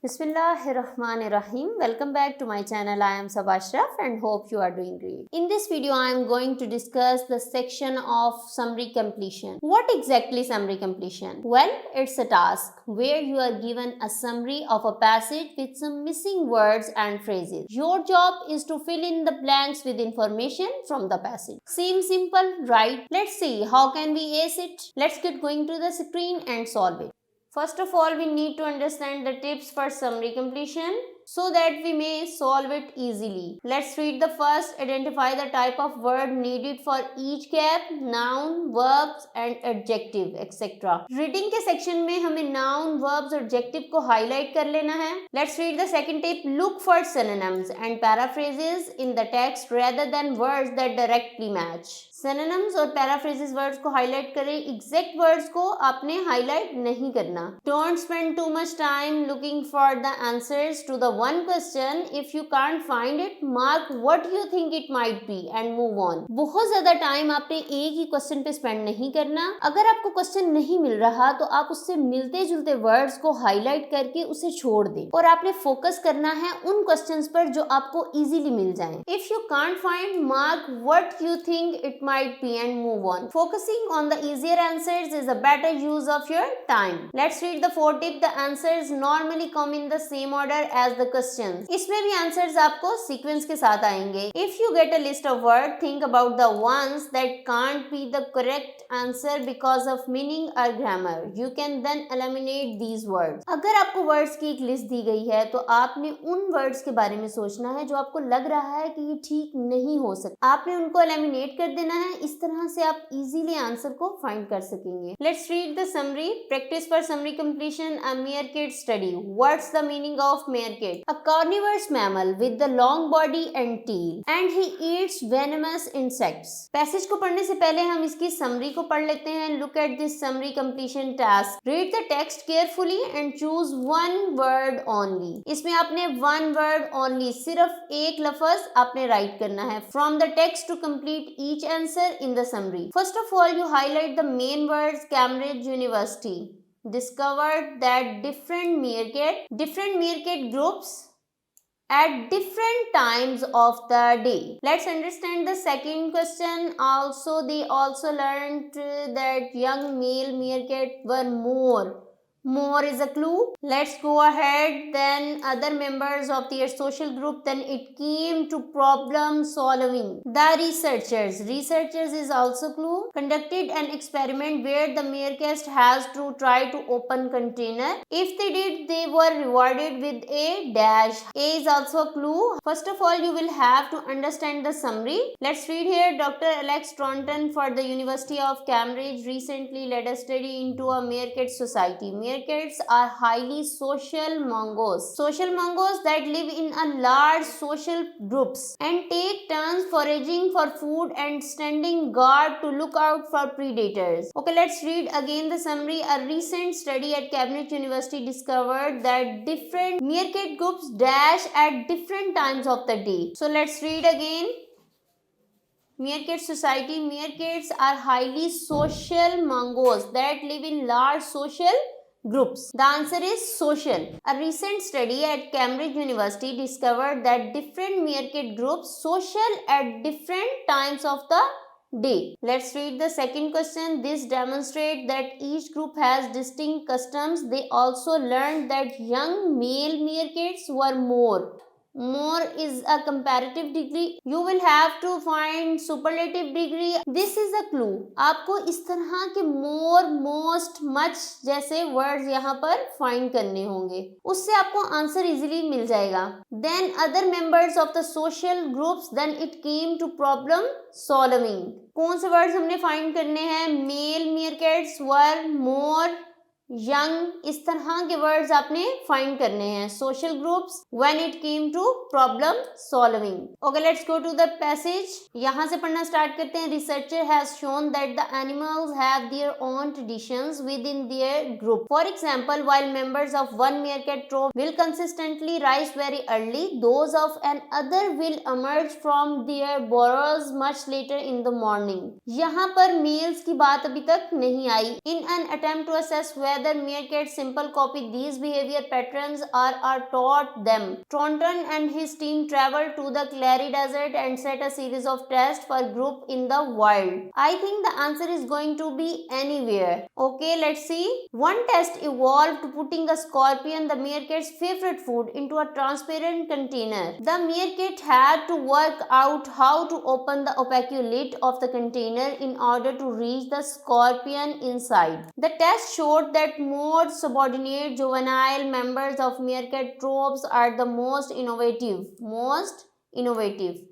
Bismillahirrahmanirrahim. Welcome back to my channel. I am Sabah Ashraf and hope you are doing great. In this video, I am going to discuss the section of summary completion. What exactly summary completion? Well, it's a task where you are given a summary of a passage with some missing words and phrases. Your job is to fill in the blanks with information from the passage. Seems simple, right? Let's see how can we ace it. Let's get going to the screen and solve it. First of all, we need to understand the tips for summary completion so that we may solve it easily. Let's read the first. Identify the type of word needed for each gap, noun, verbs and adjective, etc. Reading के section में हमें noun, verbs और adjective को highlight कर लेना है. Let's read the second tip. Look for synonyms and paraphrases in the text rather than words that directly match. Synonyms और paraphrases words को highlight करें, exact words को आपने highlight नहीं करना. Don't spend too much time looking for the answers to the one question. If you can't find it, mark what you think it might be and move on. बहुत ज्यादा time आपने एक ही question पे spend नहीं करना. अगर आपको question नहीं मिल रहा तो आप उससे मिलते जुलते वर्ड्स को हाईलाइट करके उसे छोड़ दें और आपने फोकस करना है उन क्वेश्चंस पर जो आपको इजीली मिल जाएं. If you can't find, mark what you think it might be and move on. Focusing on the easier answers is a better use of your time. Let's read the fourth tip. The answers normally come in the same order as the questions. इसमें भी answers आपको sequence के साथ आएंगे. If you get a list of words, think about the ones that can't be the correct answer because of meaning or grammar. You can then eliminate these words. अगर आपको words की एक list दी गई है तो आपने उन words के बारे में सोचना है जो आपको लग रहा है कि ये ठीक नहीं हो सकता. आपने उनको eliminate कर देना है. इस तरह से आप इजीली आंसर को फाइंड कर सकेंगे. Let's read the summary. Practice for summary completion. A meerkat study. What's the meaning of meerkat? A carnivorous mammal with the long body and tail and he eats venomous insects. Passage को पढ़ने से पहले हम इसकी summary को पढ़ लेते हैं. Look at this summary completion task. Read the text carefully and choose one word only. इसमें आपने वन वर्ड ओनली, सिर्फ एक लफ्ज आपने राइट करना है. From the text to complete each answer in the summary. First of all, you highlight the main words. Cambridge University discovered that different meerkat groups at different times of the day. Let's understand the second question. They also learned that young male meerkat were more is a clue. Let's go ahead. Then other members of their social group. Then it came to problem solving. The researchers is also clue. Conducted an experiment where the meerkat has to try to open container. If they did, they were rewarded with a dash. A is also a clue. First of all, you will have to understand the summary. Let's read here. Dr. Alex Staunton for the University of Cambridge recently led a study into a meerkat society. Meerkats are highly social mongoose that live in a large social groups and take turns foraging for food and standing guard to look out for predators. Okay, let's read again the summary. A recent study at Cambridge University discovered that different meerkat groups dash at different times of the day. So let's read again. Meerkat society. Meerkats are highly social mongoose that live in large social groups. The answer is social. A recent study at Cambridge University discovered that different meerkat groups social at different times of the day. Let's read the second question. This demonstrates that each group has distinct customs. They also learned that young male meerkats were more is a comparative degree. You will have to find superlative degree. This is a clue. आपको इस तरह के more, most, much जैसे words यहाँ पर find करने होंगे. उससे आपको आंसर easily मिल जाएगा. Then other members of the social groups. Then it came to problem solving. कौन से words हमने find करने हैं? Male meerkats were more, young, इस तरह के वर्ड्स आपने फाइंड करने हैं. Social groups, when it came to problem solving. Okay, let's go to the passage. यहां से पढ़ना स्टार्ट करते हैं. Researcher has shown that the animals have their own traditions within their group. For example, while members of one meerkat troop will consistently rise very early, those of an other will emerge from their burrows much later in the morning. यहाँ पर mails की बात अभी तक नहीं आई. In an attempt to assess whether whether meerkats simple copy these behavior patterns or are taught them. Thornton and his team traveled to the Clary Desert and set a series of tests for group in the wild. I think the answer is going to be anywhere. Okay, let's see. One test involved putting a scorpion, the meerkat's favorite food, into a transparent container. The meerkat had to work out how to open the opaque lid of the container in order to reach the scorpion inside. The test showed that more subordinate juvenile members of meerkat troops are the most innovative.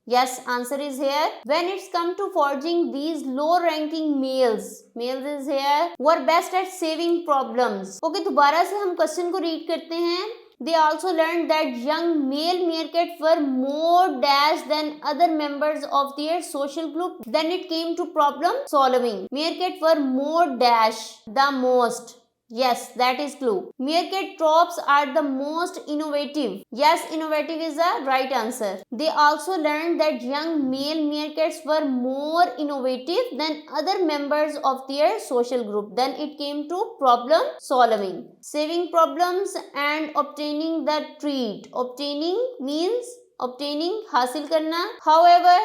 Yes, answer is here. When it's come to foraging, these low-ranking males is here, were best at saving problems. Okay, दोबारा से हम question को read करते हैं. They also learned that young male meerkats were more dash than other members of their social group. Then it came to problem solving. Meerkats were more dash, the most. Yes, that is clue. Meerkat troops are the most innovative. Yes, innovative is the right answer. They also learned that young male meerkats were more innovative than other members of their social group. Then it came to problem solving. Saving problems and obtaining the treat. Obtaining means obtaining, हासिल करना. However,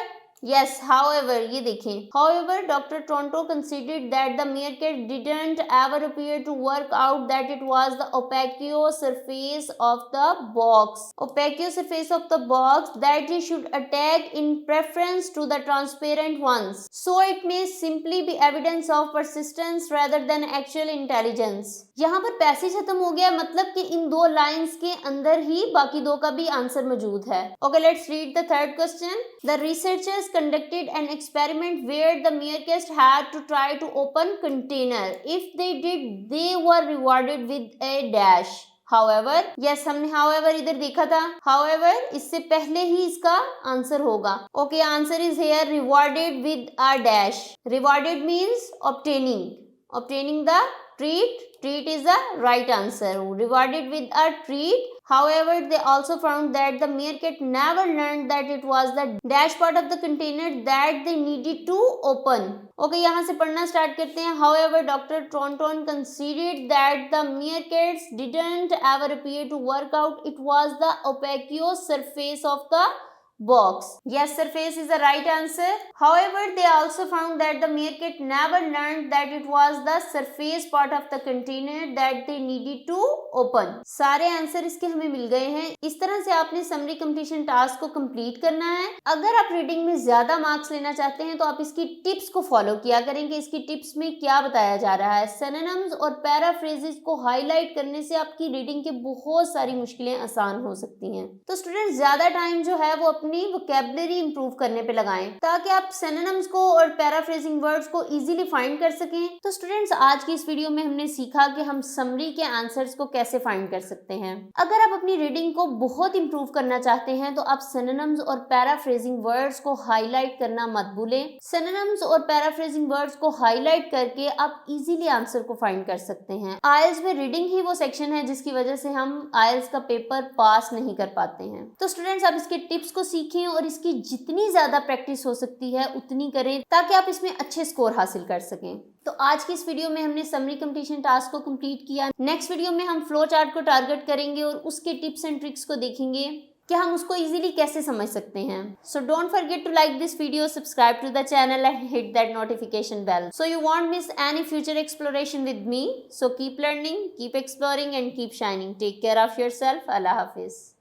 ये देखें. However, Dr. Tonto considered that the meerkat didn't ever appear to work out that it was the opaque surface of the box. Opaque surface of the box that he should attack in preference to the transparent ones. So it may simply be evidence of persistence rather than actual intelligence. यहाँ पर passage खत्म हो गया, मतलब कि इन दो lines के अंदर ही बाकी दो का भी आंसर मौजूद है. Okay, let's read the third question. The researchers conducted an experiment where the meerkats had to try to open container. If they did, they were rewarded with a dash. However, yes, हमने however इधर देखा था. However, इससे पहले ही इसका answer होगा. Okay, answer is here, rewarded with a dash. Rewarded means obtaining the treat. Treat is the right answer. Rewarded with a treat. However, they also found that the meerkat never learned that it was the dash part of the container that they needed to open. Okay, यहाँ से पढ़ना start करते हैं. However, Dr. Thornton considered that the meerkats didn't ever appear to work out it was the opaque surface of the box. Yes, surface is the right answer. However, they also found that the meerkat never learned that it was the surface part of the container that they needed to open. सारे answer इसके हमें मिल गए हैं. इस तरह से आपने summary completion task को कंप्लीट करना है. अगर आप रीडिंग में ज्यादा मार्क्स लेना चाहते हैं तो आप इसकी टिप्स को फॉलो किया करेंगे. इसकी टिप्स में क्या बताया जा रहा है, सिनोनिम्स और पैराफ्रेजेस को हाईलाइट करने से आपकी रीडिंग के बहुत सारी मुश्किलें आसान हो सकती हैं. तो स्टूडेंट ज्यादा टाइम जो है वो अपनी वोकैबुलरी इंप्रूव करने पे लगाएं ताकि आप सिनोनिम्स को और पैराफ्रेजिंग वर्ड्स को इजीली फाइंड कर सकें. तो स्टूडेंट्स, आज की इस वीडियो में हमने सीखा कि हम समरी के आंसर्स को कैसे फाइंड कर सकते हैं. अगर आप अपनी रीडिंग को बहुत इंप्रूव करना चाहते हैं तो आप सिनोनिम्स और पैराफ्रेजिंग वर्ड्स को हाईलाइट करना मत भूलें. सिनोनिम्स और पैराफ्रेजिंग वर्ड्स को हाईलाइट करके आप इजीली आंसर को फाइंड कर सकते हैं. आईएलटीएस में रीडिंग ही वो सेक्शन है जिसकी वजह से हम आईएलटीएस का पेपर पास नहीं कर पाते हैं. तो स्टूडेंट्स, आप इसके टिप्स को सीखें और इसकी जितनी ज्यादा प्रैक्टिस हो सकती है उतनी करें ताकि आप इसमें अच्छे स्कोर हासिल कर सकें. तो आज की इस वीडियो में हमने समरी कंप्लीशन टास्क को कंप्लीट किया. नेक्स्ट वीडियो में हम फ्लो चार्ट को टारगेट करेंगे और उसके टिप्स एंड ट्रिक्स को देखेंगे कि हम उसको इजीली कैसे समझ सकते हैं. So don't forget to like this video, subscribe to the channel and hit that notification bell so you won't miss any future exploration with me. So keep learning, keep exploring and keep shining. Take care of yourself. Allah Hafiz.